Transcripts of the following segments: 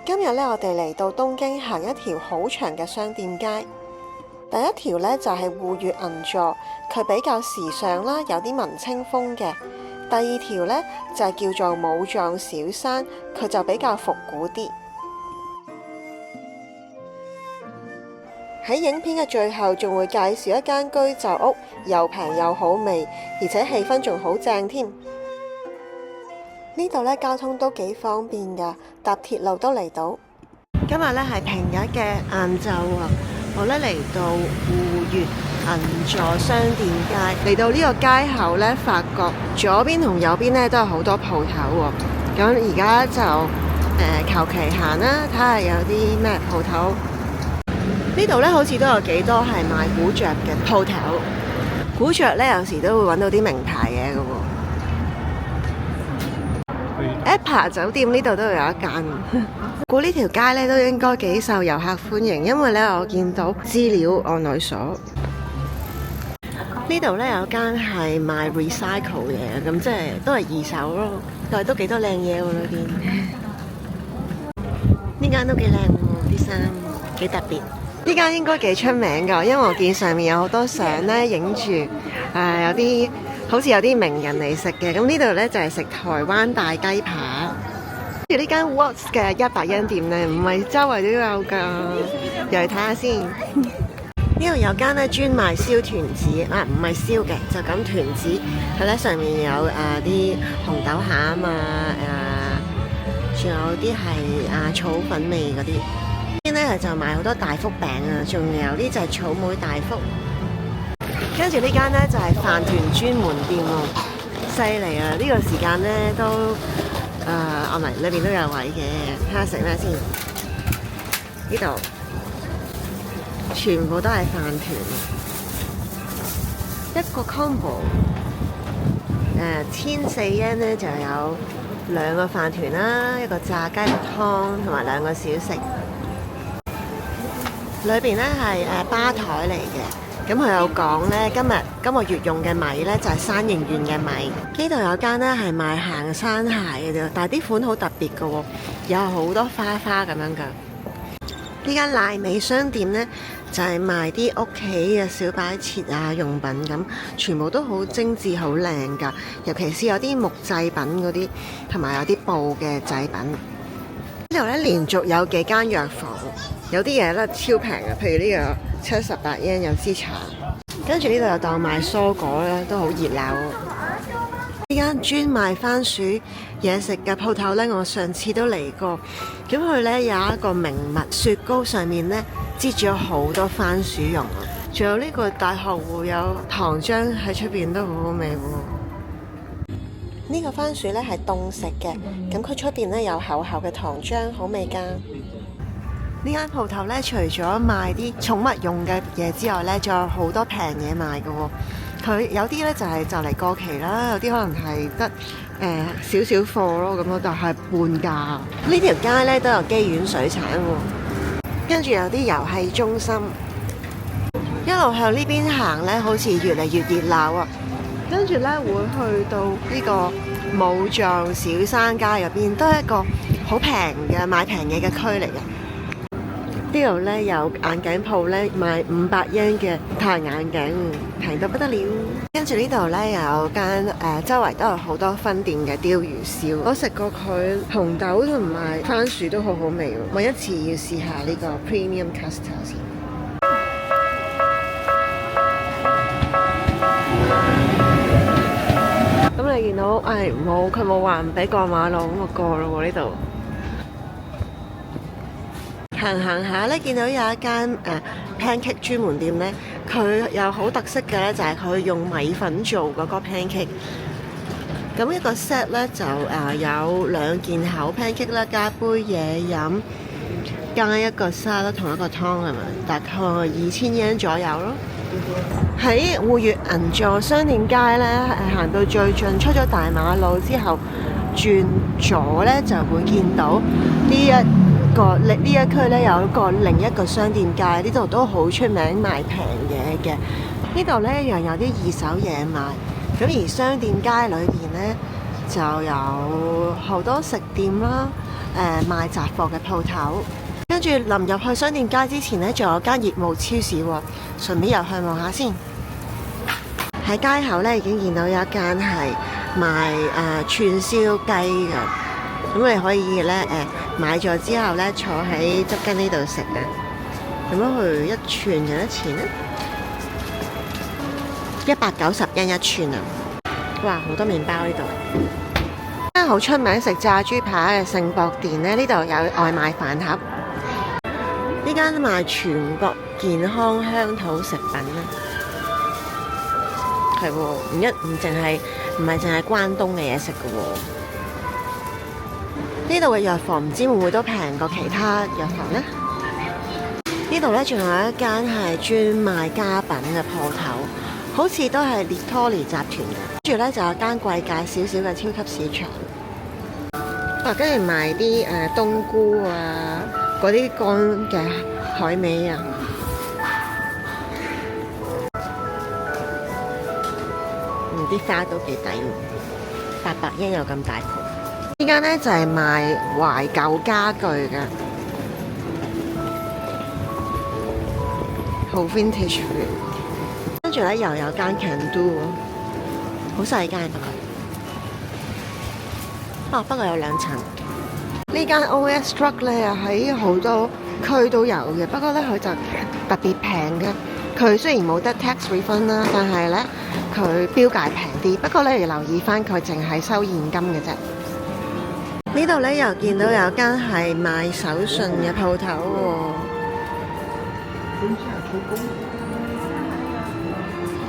今日咧，我哋嚟到東京行一條好長嘅商店街。第一條咧就係戶越銀座，佢比較時尚啦，有啲文青風嘅。第二條咧就係叫做武藏小山，佢就比較復古啲。喺影片嘅最後仲會介紹一間居酒屋，又平又好味，而且氣氛仲好正添。呢度咧交通都幾方便噶，搭鐵路都嚟到。今日咧係平日嘅晏晝啊，我咧嚟到戶越銀座商店街，嚟到呢個街口咧，發覺左邊同右邊咧都有好多鋪頭喎。咁而家就求其行啦，睇下有啲咩鋪頭。呢度咧好似都有幾多係賣古着嘅鋪頭，古着咧有時都會揾到啲名牌嘢嘅喎。EPA 酒店呢度都有一間，估呢條街咧都應該幾受遊客歡迎，因為咧我見到資料案內所。呢度咧有間係賣 recycle 嘢，咁即係都係二手咯，但係都幾多靚嘢喎裏邊。呢間都幾靚喎，啲衫幾特別。呢間應該幾出名㗎，因為我見上面有好多相咧影住，有啲好似有啲名人嚟食嘅。咁呢度咧就係食台灣大雞扒。跟住呢間 Watts 嘅100円店咧，唔係周圍都有㗎，入嚟睇下先。呢度有間咧專賣燒團子，唔係燒嘅，就咁團子。佢咧上面有啲紅豆餡仲有啲係草粉味嗰啲。呢邊咧就賣好多大福餅啊，仲有呢就係草莓大福。跟住呢間咧就係飯團專門店喎，犀利啊！呢個時間咧都唔係裏邊都有位嘅，睇下食咩先。呢度全部都係飯團，一個 combo 1400円咧就有2個飯團啦，一個炸雞湯同埋2個小食。裏邊咧係吧台嚟嘅，咁佢有講咧今個月用嘅米咧就係山形縣嘅米。呢度有間咧係賣行山鞋嘅啫，但係啲款好特別嘅喎，有好多花花咁樣㗎。呢間瀨尾商店咧就係賣啲屋企嘅小擺設啊用品咁，全部都好精緻好靚㗎，尤其是有啲木製品嗰啲，同埋有啲布嘅製品。呢度咧連續有幾間藥房，有啲嘢咧超平嘅，譬如呢個78円有支茶，跟住呢度有檔賣蔬果咧，都好熱鬧。呢間專賣番薯嘢食嘅鋪頭咧，我上次都嚟過，咁佢咧有一個名物雪糕，上面咧擠咗好多番薯蓉啊，仲有呢個大學芋有糖漿喺出邊都好好味喎。呢個番薯咧係凍食嘅，咁佢出邊咧有厚厚嘅糖漿，好味㗎。呢間鋪頭咧，除咗賣啲寵物用嘅嘢之外咧，仲有好多平嘢賣㗎喎。佢有啲咧就嚟過期啦，有啲可能係得少少貨咯，咁咯，但係半價。呢條街咧都有機園水產喎，跟住有啲遊戲中心。一路向呢邊行咧，好似越嚟越熱鬧啊！跟住咧會去到呢個武藏小山街入邊，都係一個好平嘅買平嘢嘅區嚟嘅。呢度咧有眼鏡鋪咧賣500円嘅太陽眼鏡，平到不得了。跟住呢度咧有間周圍都有好多分店嘅鯛魚燒，我食過佢紅豆同埋番薯都好好味喎，我一次要試下呢個 Premium Custard 先。咁你見到佢冇話唔俾過馬路，咁我過咯喎呢度。行下咧，見到有一間pancake 專門店咧，佢有好特色嘅咧，就係佢用米粉做嗰個 pancake。咁一個 set 咧就有2件口 pancake 啦，加杯嘢飲，加一個沙律同一個湯係咪？大概2000円左右咯。喺戶越銀座商店街咧，行到最盡，出咗大馬路之後，轉左咧就會見到呢一區咧有另一個商店街，呢度都好出名賣平嘢嘅。呢度咧一樣有啲二手嘢賣。咁而商店街裏邊咧就有好多食店啦，賣雜貨嘅鋪頭。跟住臨入去商店街之前呢，仲有間業務超市喎，順便入去望下先。喺街口呢，已經見到有一間係賣串燒雞嘅，咁你可以咧買咗之後呢，坐喺側跟呢度食嘅。咁樣去一串幾多錢呢？190yen一串啊！哇，好多麵包呢度。間好出名食炸豬扒嘅聖博店呢，呢度有外賣飯盒。呢間賣全國健康鄉土食品咧，係喎，唔係淨係關東嘅嘢食嘅喎。呢度嘅藥房唔知會唔會都平過其他藥房呢？呢度咧仲有一間係專賣家品嘅鋪頭，好似都係列托尼集團嘅。跟住咧就有間貴價少少嘅超級市場，跟住賣啲冬菇啊，嗰啲乾嘅海味啊。啲花都幾抵喎，800yen有咁大盤。呢間咧就係賣懷舊家具嘅，好 vintage 嘅。跟住咧又有間 Can-Do 喎，好細間不過有2層。呢間 OS Drug 咧又喺好多區都有嘅，不過咧佢就特別平嘅。佢雖然冇得 tax refund 啦，但係咧佢標價平啲。不過咧要留意翻，佢淨係收現金嘅啫。呢度咧又見到有間係賣手信嘅鋪頭喎。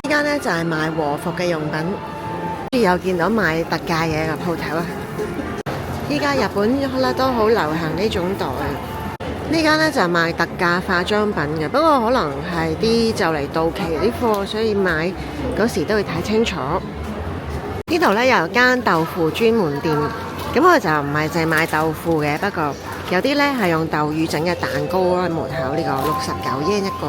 呢間咧就係賣和服嘅用品，跟住又見到賣特價嘢嘅鋪頭啊。依家日本咧都好流行呢種袋。呢間咧就係賣特價化妝品嘅，不過可能係啲就嚟到期啲貨，所以買嗰時都要睇清楚。呢度咧有間豆腐專門店，咁佢就唔係淨係賣豆腐嘅，不過有啲咧係用豆乳整嘅蛋糕喺門口，呢個69yen一個。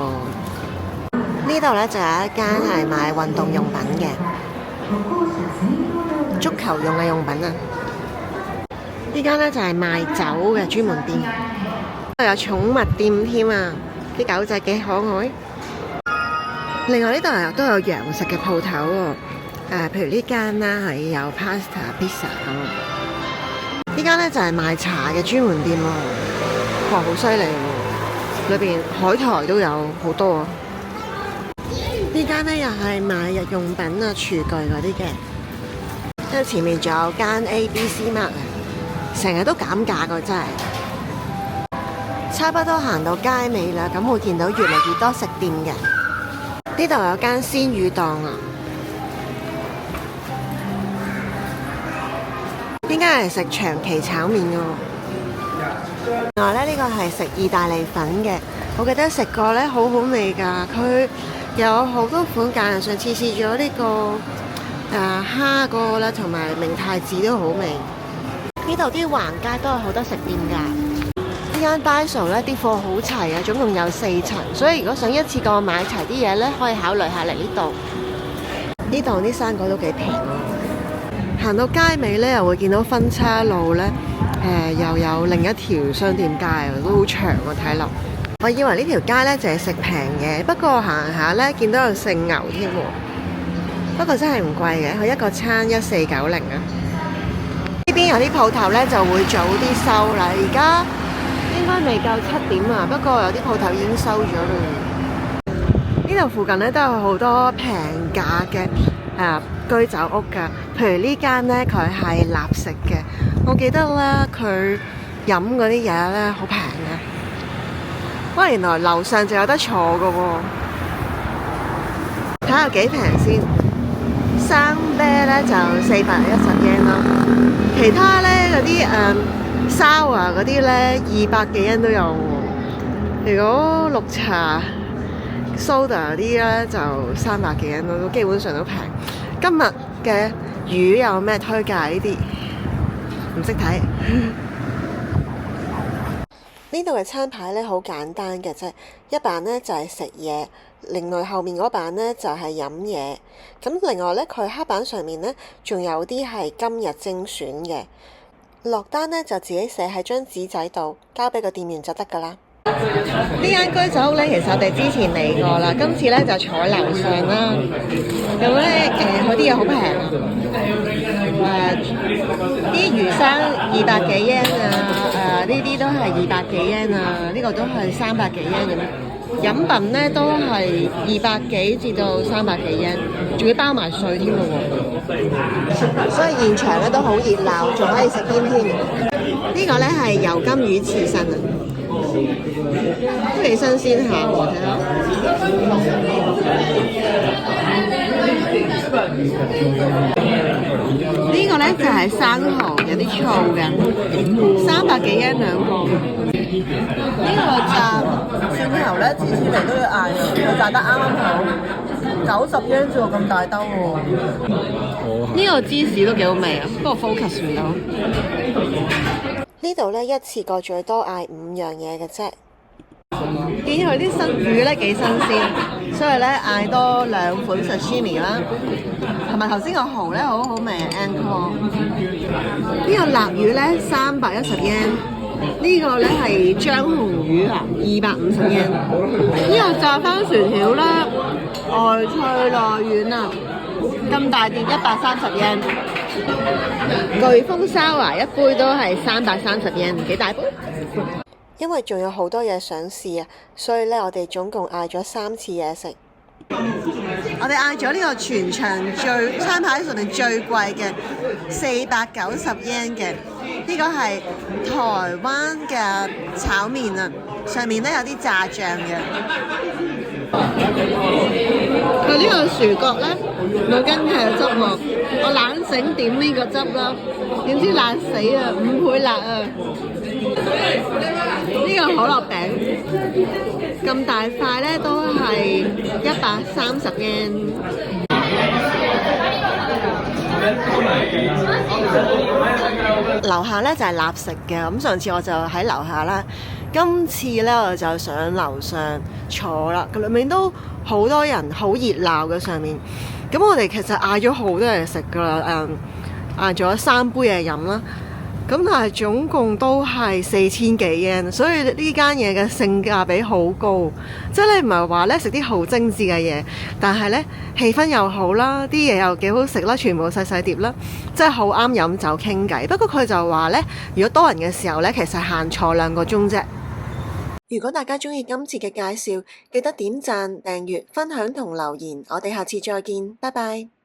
呢度咧就有一間係賣運動用品嘅，足球用嘅用品啊。呢間咧就係賣酒嘅專門店。有寵物店添啊，啲狗仔幾可愛。另外呢度都有洋食嘅鋪頭喎，譬如呢間啦係有 pasta、pizza 咁。呢間咧就係賣茶嘅專門店喎，哇，好犀利喎！裏邊海苔都有好多啊。呢間咧又係賣日用品啊、廚具嗰啲嘅。跟住前面仲有間 ABC Mart 啊，成日都減價㗎真係。差不多行到街尾啦，咁會見到越嚟越多食店嘅。呢度有間鮮魚檔啊，呢間係食長期炒麵嘅。另外咧，呢個係食意大利粉嘅，我記得食過咧，好好味㗎。佢有好多款㗎，上次試咗呢個蝦嗰個啦，同埋明太子都好味。呢度啲橫街都有好多食店㗎。呢間 Daiso 咧啲貨好齊啊，總共有4層，所以如果想一次過買齊啲嘢咧，可以考慮下嚟呢度。呢度啲生果都幾平喎。行到街尾咧，又會見到分叉路咧，又有另一條商店街啊，都好長啊睇落。我以為呢條街咧就係食平嘅，不過行下咧見到有聖牛添喎。不過真係唔貴嘅，佢一個餐1490啊。呢邊有啲鋪頭咧就會早啲收啦，而家應該未夠7點啊，不過有啲鋪頭已經收咗啦。呢度附近咧都有好多平價嘅居酒屋㗎，譬如呢間咧佢係立食嘅，我記得咧佢飲嗰啲嘢咧好平嘅。哇，原來樓上就有得坐㗎喎，睇下幾平先。生啤咧就410 yen 咯，其他咧嗰啲燒啊嗰啲咧200幾yen都有喎。如果綠茶、soda 嗰啲咧就300幾yen咯，基本上都平。今日嘅魚有咩推介？呢啲唔識睇。呢度嘅餐牌咧好簡單嘅啫，一版咧就係食嘢，另外後面嗰版咧就係飲嘢。咁另外咧佢黑板上面咧仲有啲係今日精選嘅，落單咧就自己寫喺張紙仔度，交俾個店員就得㗎啦。呢間居酒屋咧，其實我哋之前嚟過啦，今次咧就坐樓上啦。咁咧佢啲嘢好平啊，啲魚生200幾 yen 啊，呢啲都係200幾 yen 啊，呢個都係300幾 yen 咁。飲品咧都係200幾至到300幾 yen，仲要包埋稅添咯喎。所以現場咧都好熱鬧，仲可以食煙添。呢個咧係油甘魚刺身啊！都幾新鮮下喎，睇下。呢個咧就係生蠔，有啲醋嘅，300幾 yen 兩個。呢個炸蒜頭咧，次次嚟都要嗌啊，佢炸得啱啱好，90 yen 啫喎，咁大兜喎。呢個芝士都幾好味啊，不過 focus 唔到。呢度咧一次過最多嗌5樣嘢嘅啫。見佢啲新魚咧幾新鮮，所以咧嗌多2款 sashimi 啦，同埋頭先個蠔咧好好味啊 ，encore。呢個臘魚咧310 yen， 呢個咧係章紅魚啊250 yen。呢個炸番薯條咧外脆內軟啊，咁大碟130 yen。颶風沙華一杯都係330 yen， 幾大杯？因為仲有好多嘢想試啊，所以咧我哋總共嗌咗3次嘢食。我哋嗌咗呢個全場餐牌上面最貴嘅490 yen 嘅，呢個係台灣嘅炒麵啊，上面咧有啲炸醬嘅。佢呢個薯角咧冇跟嘅汁喎，我懶醒點呢個汁啦，點知辣死啊，5倍辣啊！呢個可樂餅咁大塊咧，都係130 yen。樓下咧就係立食嘅，咁上次我就喺樓下啦，今次咧我就上樓上坐啦，裏面都好多人，好熱鬧嘅上面。咁我哋其實嗌咗好多嘢食噶啦，嗌咗3杯嘢飲啦。咁但係總共都係4000幾 yen， 所以呢間嘢嘅性價比好高，即係你唔係話咧食啲好精緻嘅嘢，但係咧氣氛又好啦，啲嘢又幾好食啦，全部細細碟啦，即係好啱飲酒傾偈。不過佢就話咧，如果多人嘅時候咧，其實限坐2個鐘啫。如果大家鍾意今次嘅介紹，記得點讚、訂閱、分享同留言。我哋下次再見，拜拜。